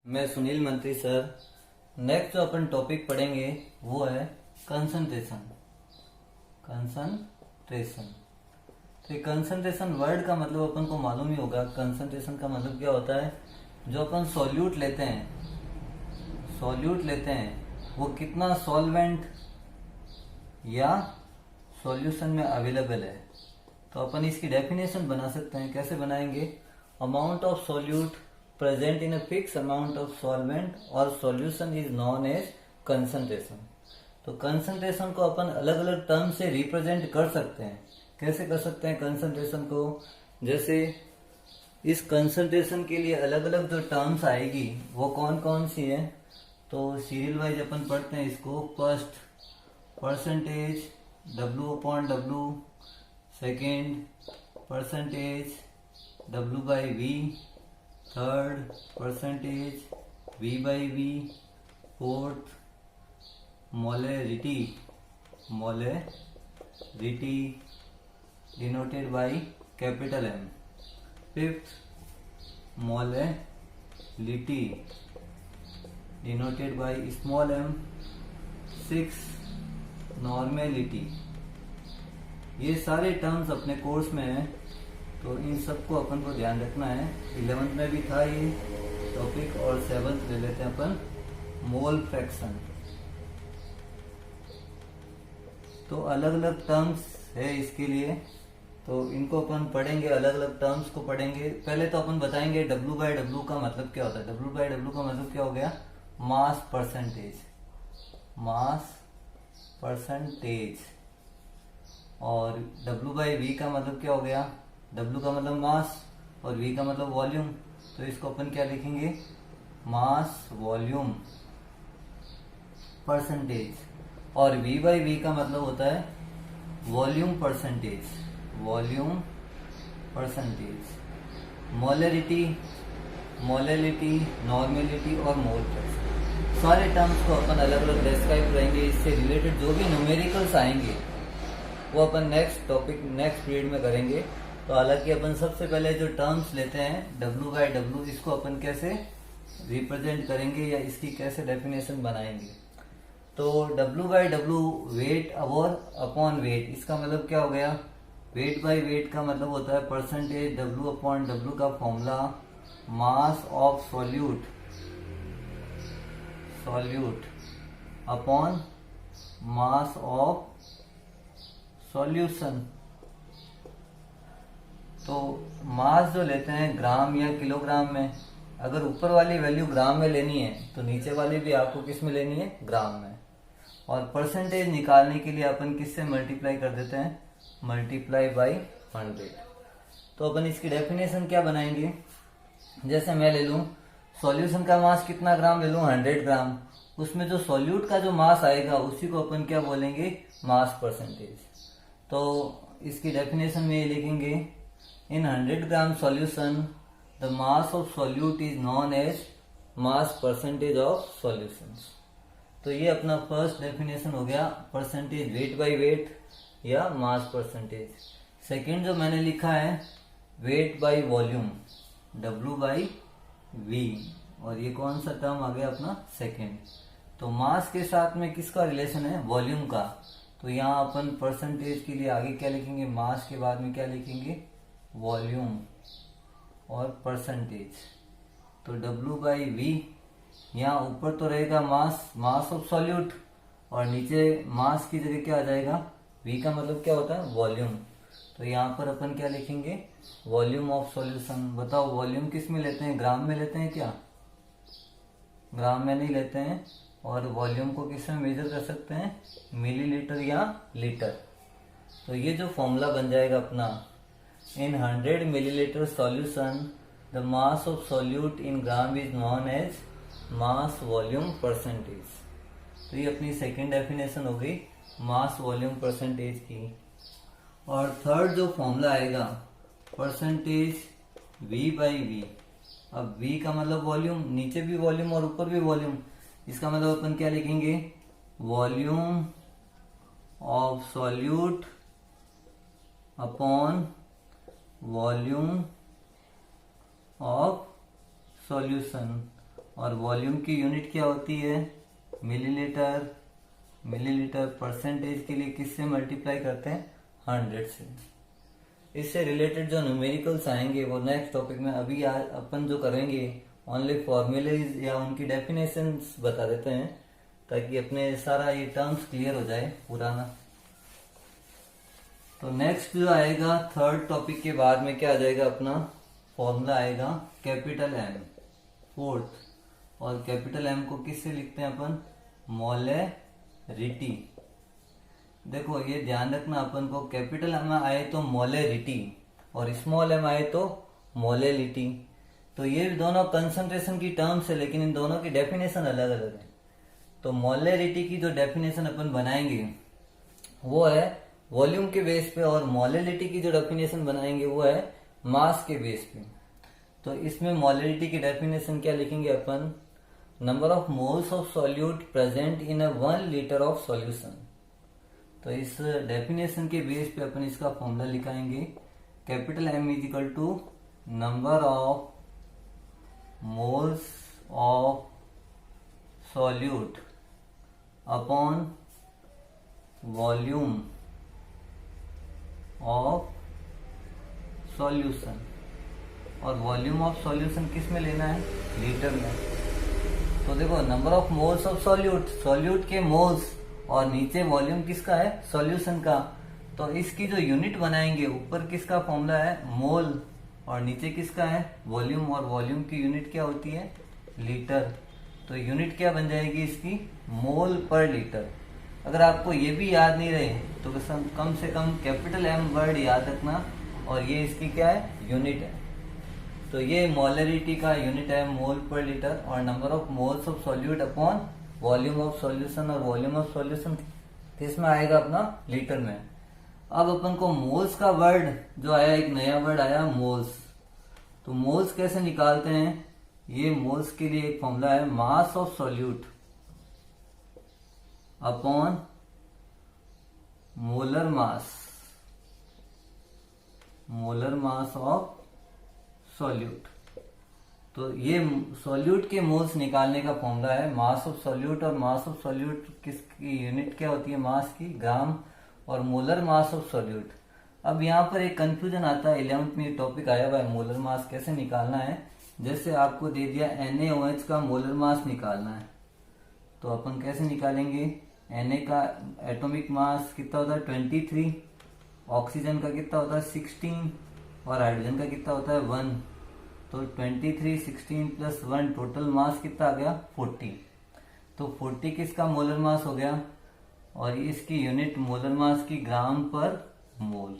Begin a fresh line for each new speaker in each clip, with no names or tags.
मैं सुनील मंत्री sir. Next जो अपन टॉपिक पढ़ेंगे वो है कंसंट्रेशन। कंसंट्रेशन तो कंसंट्रेशन वर्ड का मतलब अपन को मालूम ही होगा। कंसंट्रेशन का मतलब क्या होता है? जो अपन सॉल्यूट लेते हैं वो कितना सॉल्वेंट या सॉल्यूशन में अवेलेबल है। तो अपन इसकी डेफिनेशन बना सकते हैं। कैसे बनाएंगे? Amount of solute present in a fixed amount of solvent or solution is known as concentration। तो कंसंट्रेशन को अपन अलग अलग टर्म से रिप्रेजेंट कर सकते हैं। कैसे कर सकते हैं कंसंट्रेशन को? जैसे इस कंसंट्रेशन के लिए अलग अलग जो टर्म्स आएगी वो कौन कौन सी है, तो सीरियल वाइज अपन पढ़ते हैं इसको। First percentage W upon W, second percentage W by V, third percentage V by V, fourth molarity denoted by capital M, fifth molarity denoted by small m, six normality. ये सारे terms अपने course में हैं, तो इन सबको अपन को ध्यान रखना है। 11th में भी था ये टॉपिक, और 7th ले लेते हैं अपन मोल फ्रैक्शन। तो अलग अलग टर्म्स है इसके लिए, तो इनको अपन पढ़ेंगे, अलग अलग टर्म्स को पढ़ेंगे। पहले तो अपन बताएंगे W बाय W का मतलब क्या होता है। W बाय W का मतलब क्या हो गया? Mass percentage. और W बाई V का मतलब क्या हो गया? W का मतलब मास और V का मतलब वॉल्यूम। तो इसको अपन क्या लिखेंगे? Mass volume percentage. और V बाई V का मतलब होता है वॉल्यूम परसेंटेज। मोलरिटी, नॉर्मेलिटी और मोल फ्रैक्शन, सारे टर्म्स को अपन अलग अलग डिस्क्राइब करेंगे। इससे रिलेटेड जो भी न्यूमेरिकल्स आएंगे वो अपन नेक्स्ट पीरियड में करेंगे। तो हालांकि अपन सबसे पहले जो टर्म्स लेते हैं W बाय W, इसको अपन कैसे रिप्रेजेंट करेंगे या इसकी कैसे डेफिनेशन बनाएंगे। तो W by W weight upon weight, इसका मतलब क्या हो गया? वेट बाय वेट का मतलब होता है परसेंटेज W अपॉन W का formula mass of solute upon mass of solution. तो मास जो लेते हैं ग्राम या किलोग्राम में, अगर ऊपर वाली वैल्यू ग्राम में लेनी है तो नीचे वाली भी आपको किस में लेनी है? ग्राम में। और परसेंटेज निकालने के लिए अपन किससे मल्टीप्लाई कर देते हैं? Multiply by 100। तो अपन इसकी डेफिनेशन क्या बनाएंगे? जैसे मैं ले लूं सॉल्यूशन का मास कितना ग्राम ले लूं? 100 ग्राम। उसमें जो सॉल्यूट का जो मास आएगा उसी को अपन क्या बोलेंगे? Mass percentage. तो इसकी डेफिनेशन में ये लिखेंगे, in 100 gram solution the mass of solute is known as mass percentage of solutions। तो ये अपना फर्स्ट डेफिनेशन हो गया, परसेंटेज वेट बाय वेट या मास परसेंटेज। सेकंड जो मैंने लिखा है weight by volume W by V, और ये कौन सा टर्म आ गया अपना? सेकंड। तो मास के साथ में किसका रिलेशन है? वॉल्यूम का। तो यहाँ अपन परसेंटेज के लिए आगे क्या लिखेंगे? मास के बाद में क्या लिखेंगे? वॉल्यूम और परसेंटेज। तो W बाई V, यहाँ ऊपर तो रहेगा मास ऑफ सॉल्यूट, और नीचे मास की जगह क्या आ जाएगा? V का मतलब क्या होता है? वॉल्यूम। तो यहाँ पर अपन क्या लिखेंगे? Volume of solution. बताओ वॉल्यूम किस में लेते हैं? ग्राम में लेते हैं क्या? ग्राम में नहीं लेते हैं। और वॉल्यूम को किस में मेजर कर सकते हैं? मिलीलीटर या लीटर। तो ये जो फॉर्मूला बन जाएगा अपना, in 100 milliliter solution the mass of solute in gram is known as mass volume percentage। तो ये अपनी सेकेंड डेफिनेशन हो गई मास वॉल्यूम परसेंटेज की। और थर्ड जो फॉर्मूला आएगा परसेंटेज V बाई V। अब V का मतलब वॉल्यूम, नीचे भी वॉल्यूम और ऊपर भी वॉल्यूम। इसका मतलब अपन क्या लिखेंगे? Volume of solute upon volume of solution, और वॉल्यूम की यूनिट क्या होती है, मिलीलीटर। मिलीलीटर परसेंटेज के लिए किससे मल्टीप्लाई करते हैं, 100 से। इससे रिलेटेड जो न्यूमेरिकल्स आएंगे वो नेक्स्ट टॉपिक में, अभी अपन जो करेंगे ओनली फॉर्मूलेज या उनकी डेफिनेशंस बता देते हैं, ताकि अपने सारा ये टर्म्स क्लियर हो जाए पुराना। तो नेक्स्ट जो आएगा थर्ड टॉपिक के बाद में क्या आ जाएगा, अपना फॉर्मूला आएगा कैपिटल एम, फोर्थ। और कैपिटल एम को किससे लिखते हैं अपन, मोलेरिटी। देखो ये ध्यान रखना, अपन को कैपिटल एम आए तो मोलेरिटी और स्मॉल एम आए तो मोलेलिटी। तो ये दोनों कंसंट्रेशन की टर्म्स है, लेकिन इन दोनों की डेफिनेशन अलग अलग है। तो मोलेरिटी की जो डेफिनेशन अपन बनाएंगे वो है वॉल्यूम के बेस पे, और मोलेलिटी की जो डेफिनेशन बनाएंगे वो है मास के बेस पे। तो इसमें मोलेलिटी की डेफिनेशन क्या लिखेंगे अपन, number of moles of solute present in a 1 litre of solution. तो इस डेफिनेशन के बेस पे अपन इसका फॉर्मूला लिखाएंगे, capital M is equal to number of moles of solute upon volume of solution. और वॉल्यूम ऑफ सॉल्यूशन किस में लेना है, लीटर में। तो देखो number of moles of solute, solute के मोल्स, और नीचे वॉल्यूम किसका है, सॉल्यूशन का। तो इसकी जो यूनिट बनाएंगे, ऊपर किसका फॉर्मूला है मोल, और नीचे किसका है वॉल्यूम, और वॉल्यूम की यूनिट क्या होती है, लीटर। तो यूनिट क्या बन जाएगी इसकी, मोल पर लीटर। अगर आपको ये भी याद नहीं रहे तो कम से कम कैपिटल एम वर्ड याद रखना, और ये इसकी क्या है, यूनिट है। तो ये मोलरिटी का यूनिट है मोल पर लीटर, और number of moles of solute upon volume of solution, और वॉल्यूम ऑफ सॉल्यूशन किसमें आएगा, अपना लीटर में। अब अपन को मोल्स का वर्ड जो आया, एक नया वर्ड आया मोल्स। तो मोल्स कैसे निकालते हैं, ये मोल्स के लिए एक फॉर्मूला है, mass of solute upon molar mass, molar mass of solute. तो ये सॉल्यूट के मोल्स निकालने का फॉर्मूला है मास ऑफ सॉल्यूट, और मास ऑफ सॉल्यूट किसकी यूनिट क्या होती है, मास की, ग्राम, और मोलर मास ऑफ सॉल्यूट। अब यहाँ पर एक कंफ्यूजन आता है, 11th में ये टॉपिक आया हुआ है, मोलर मास कैसे निकालना है। जैसे आपको दे दिया NaOH का मोलर मास निकालना है, तो अपन कैसे निकालेंगे, Na का एटॉमिक मास कितना होता है 23, ऑक्सीजन का कितना होता है 16, और हाइड्रोजन का कितना होता है 1। तो 23, 16 प्लस 1 टोटल मास कितना आ गया 40। तो 40 किसका मोलर मास हो गया, और इसकी यूनिट मोलर मास की ग्राम पर मोल।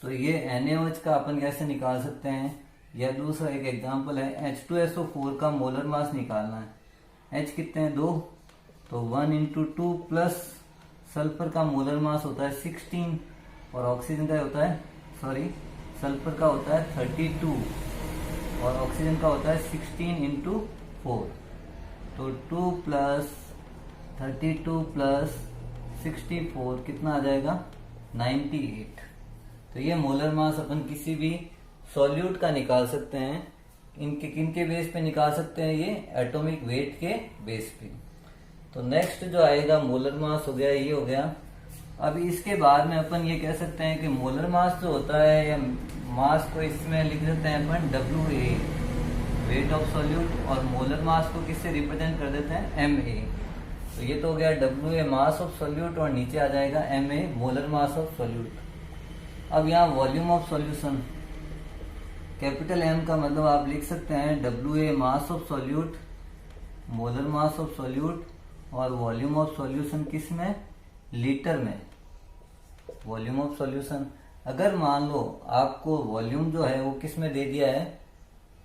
तो ये NaOH का अपन कैसे निकाल सकते हैं, या दूसरा एक एग्जांपल है H2SO4 का मोलर मास निकालना है। H कितने हैं 2, तो 1 × 2 प्लस सल्फर का मोलर मास होता है 16, और ऑक्सीजन का होता है, सॉरी सल्फर का होता है 32, और ऑक्सीजन का होता है 16 × 4। तो 2 प्लस 32 प्लस 64 कितना आ जाएगा 98। तो ये मोलर मास अपन किसी भी सॉल्यूट का निकाल सकते हैं। इनके किनके बेस पे निकाल सकते हैं, ये एटॉमिक वेट के बेस पे। तो नेक्स्ट जो आएगा मोलर मास हो गया, ये हो गया। अब इसके बाद में अपन ये कह सकते हैं कि मोलर मास जो होता है, या मास को इसमें लिख देते हैं अपन WA, वेट ऑफ सॉल्यूट, और मोलर मास को किससे रिप्रेजेंट कर देते हैं MA। तो ये तो हो गया WA मास ऑफ सॉल्यूट, और नीचे आ जाएगा MA molar mass of solute. अब यहाँ volume of solution, capital M का मतलब आप लिख सकते हैं WA mass of solute, molar mass of solute, और वॉल्यूम ऑफ सॉल्यूशन किस में, लीटर में, वॉल्यूम ऑफ सॉल्यूशन। अगर मान लो आपको वॉल्यूम जो है वो किस में दे दिया है,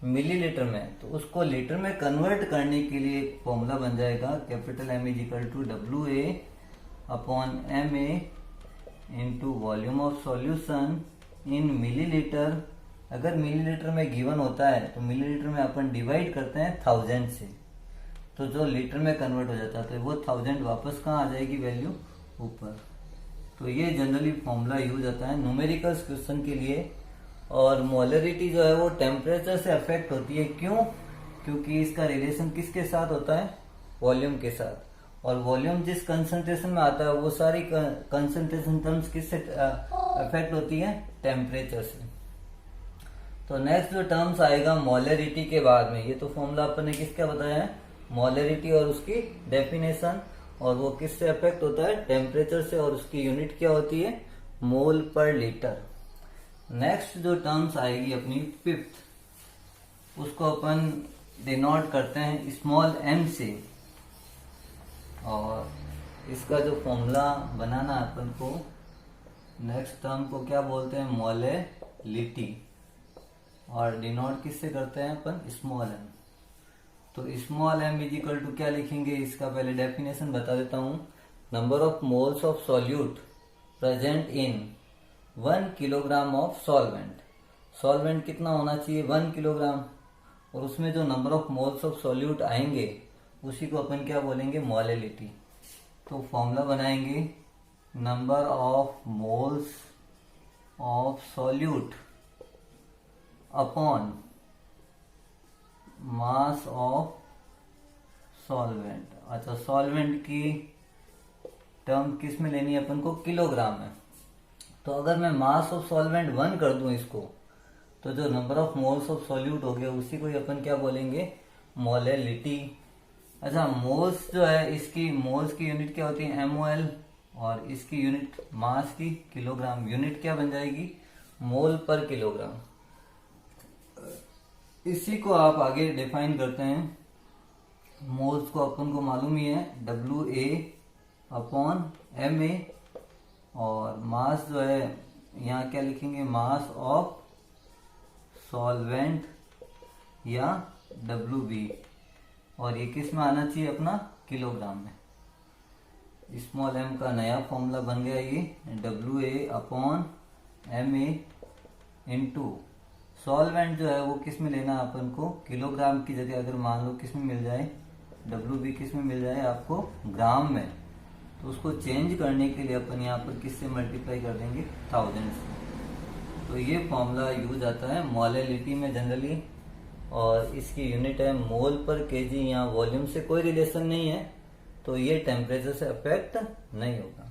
मिलीलीटर में, तो उसको लीटर में कन्वर्ट करने के लिए एक फॉर्मूला बन जाएगा, capital M is equal to WA upon MA into volume of solution in millilitre. अगर मिलीलीटर में गिवन होता है तो मिलीलीटर में अपन डिवाइड करते हैं 1000 से, तो जो लीटर में कन्वर्ट हो जाता है तो वो 1000 वापस कहाँ आ जाएगी वैल्यू, ऊपर। तो ये जनरली फॉर्मूला यूज होता है न्यूमेरिकल्स क्वेश्चन के लिए। और मोलरिटी जो है वो टेम्परेचर से अफेक्ट होती है, क्यों, क्योंकि इसका रिलेशन किसके साथ होता है, वॉल्यूम के साथ, और वॉल्यूम जिस कंसंट्रेशन में आता है वो सारी कंसंट्रेशन टर्म्स किससे अफेक्ट होती है, टेम्परेचर से। तो नेक्स्ट जो टर्म्स आएगा मोलरिटी के बाद में, ये तो फॉर्मूला अपन ने किसका बताया है, मोलरिटी और उसकी डेफिनेशन, और वो किससे अफेक्ट होता है, टेम्परेचर से, और उसकी यूनिट क्या होती है, मोल पर लीटर। नेक्स्ट जो टर्म्स आएगी अपनी फिफ्थ, उसको अपन डिनोट करते हैं स्मॉल m से, और इसका जो फॉर्मूला बनाना है अपन को, नेक्स्ट टर्म को क्या बोलते हैं, मोलेलिटी, और डिनोट किससे करते हैं अपन, स्मॉल m। तो small m is equal to क्या लिखेंगे, इसका पहले डेफिनेशन बता देता हूं, number of moles of solute present in 1 kilogram of solvent. Solvent कितना होना चाहिए, 1 किलोग्राम, और उसमें जो number of moles of solute आएंगे उसी को अपन क्या बोलेंगे, मोलेलिटी। तो फॉर्मूला बनाएंगे, number of moles of solute upon mass of solvent. अच्छा, सॉल्वेंट की टर्म किस में लेनी है अपन को, किलोग्राम में। तो अगर मैं मास ऑफ सॉल्वेंट 1 कर दूं इसको, तो जो number of moles of solute हो गया उसी को ही अपन क्या बोलेंगे, मोलेलिटी। अच्छा, मोल्स जो है, इसकी मोल्स की यूनिट क्या होती है, MOL, और इसकी यूनिट मास की किलोग्राम, यूनिट क्या बन जाएगी, मोल पर किलोग्राम। इसी को आप आगे डिफाइन करते हैं, मोल्स को अपन को मालूम ही है, WA अपॉन MA, और मास जो है यहाँ क्या लिखेंगे, मास ऑफ सॉल्वेंट या WB, और ये किस में आना चाहिए अपना, किलोग्राम में। स्मॉल m का नया फॉर्मूला बन गया ये, WA upon MA into solvent जो है वो किस में लेना है अपन को, किलोग्राम की जगह अगर मान लो किस में मिल जाए, WB किस में मिल जाए आपको, ग्राम में, तो उसको चेंज करने के लिए अपन यहाँ पर किससे मल्टीप्लाई कर देंगे, 1000 से। तो ये फॉर्मूला यूज आता है मोलेलिटी में जनरली, और इसकी यूनिट है मोल पर केजी। यहाँ वॉल्यूम से कोई रिलेशन नहीं है, तो ये टेम्परेचर से अफेक्ट नहीं होगा।